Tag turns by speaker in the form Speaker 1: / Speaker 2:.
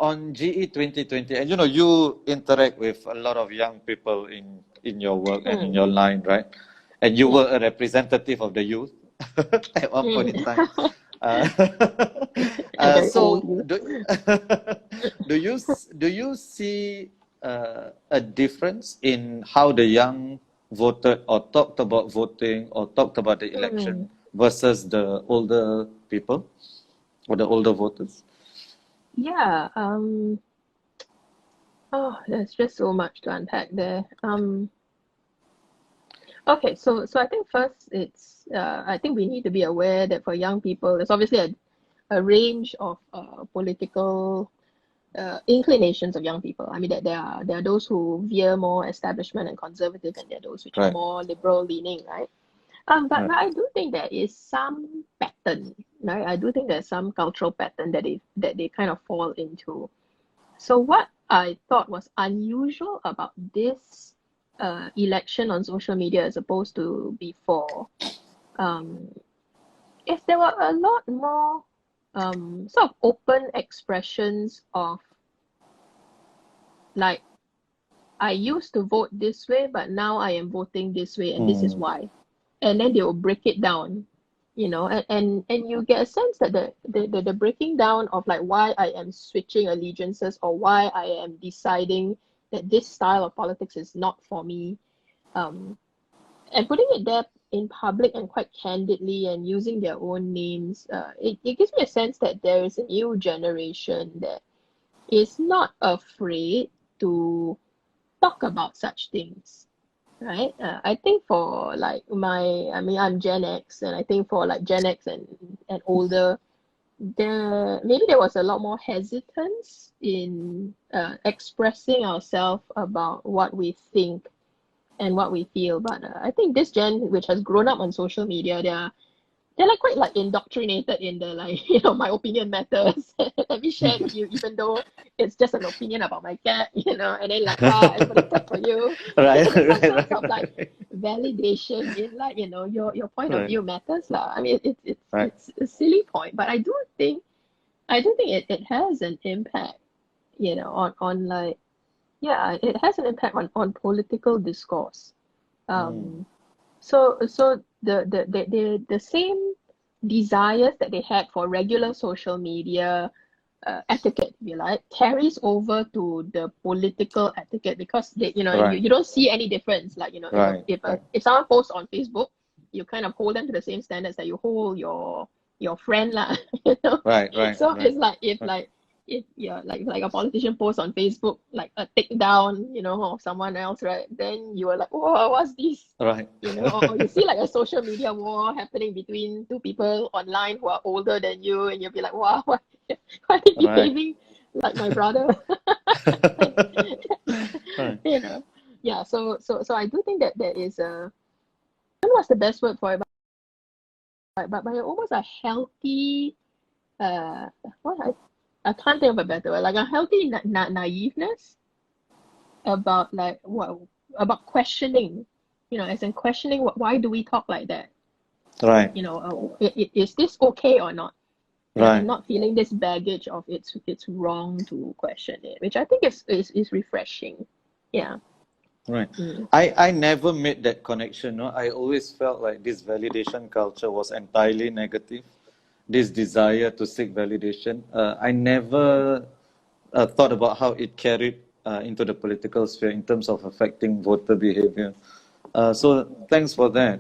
Speaker 1: on GE 2020, and you know, you interact with a lot of young people in your work and in your line, right? And you were a representative of the youth at one point in time. So do you see a difference in how the young voted or talked about voting or talked about the election versus the older people or the older voters?
Speaker 2: Yeah. Oh, there's just so much to unpack there. Okay, so I think first I think we need to be aware that for young people, there's obviously a range of political inclinations of young people. I mean, that there are those who veer more establishment and conservative, and there are those which are more liberal leaning, right? But I do think there is some pattern, right? I do think there's some cultural pattern that they kind of fall into. So what I thought was unusual about this election on social media as opposed to before, is there were a lot more sort of open expressions of, like, I used to vote this way, but now I am voting this way, and this is why. And then they will break it down, you know, and you get a sense that the breaking down of like why I am switching allegiances or why I am deciding that this style of politics is not for me, and putting it there in public and quite candidly and using their own names, it gives me a sense that there is a new generation that is not afraid to talk about such things, right? I think for like I'm Gen X, and I think for like Gen X and older, maybe there was a lot more hesitance in expressing ourselves about what we think and what we feel. But I think this gen, which has grown up on social media, they're like quite like indoctrinated in the, like, you know, my opinion matters. Let me share it with you, even though it's just an opinion about my cat, you know, and then like, everybody clap for you.
Speaker 1: Right,
Speaker 2: There's some
Speaker 1: right,
Speaker 2: sense of like validation in, like, you know, your point of view matters lah. I mean, it's a silly point, but I do think it has an impact, you know, on like, yeah, it has an impact on political discourse. So the same desires that they had for regular social media etiquette, if you like, carries over to the political etiquette, because they, you know, you don't see any difference. Like, you know, if someone posts on Facebook, you kind of hold them to the same standards that you hold your friend lah. You know? So it's like if you're like a politician posts on Facebook like a takedown, you know, of someone else, right? Then you are like, oh, what's this? You know, or you see like a social media war happening between two people online who are older than you, and you'll be like, wow, why are they behaving like my brother? You know, yeah. So I do think that there is I don't know what's the best word for it, but almost a healthy I can't think of a better word, like a healthy naiveness about like about questioning, you know, as in questioning why do we talk like that, you know, is this okay or not, and not feeling this baggage of it's wrong to question it, which I think is refreshing.
Speaker 1: I never made that connection. No, I always felt like this validation culture was entirely negative. This desire to seek validation. I never thought about how it carried into the political sphere in terms of affecting voter behavior. So thanks for that.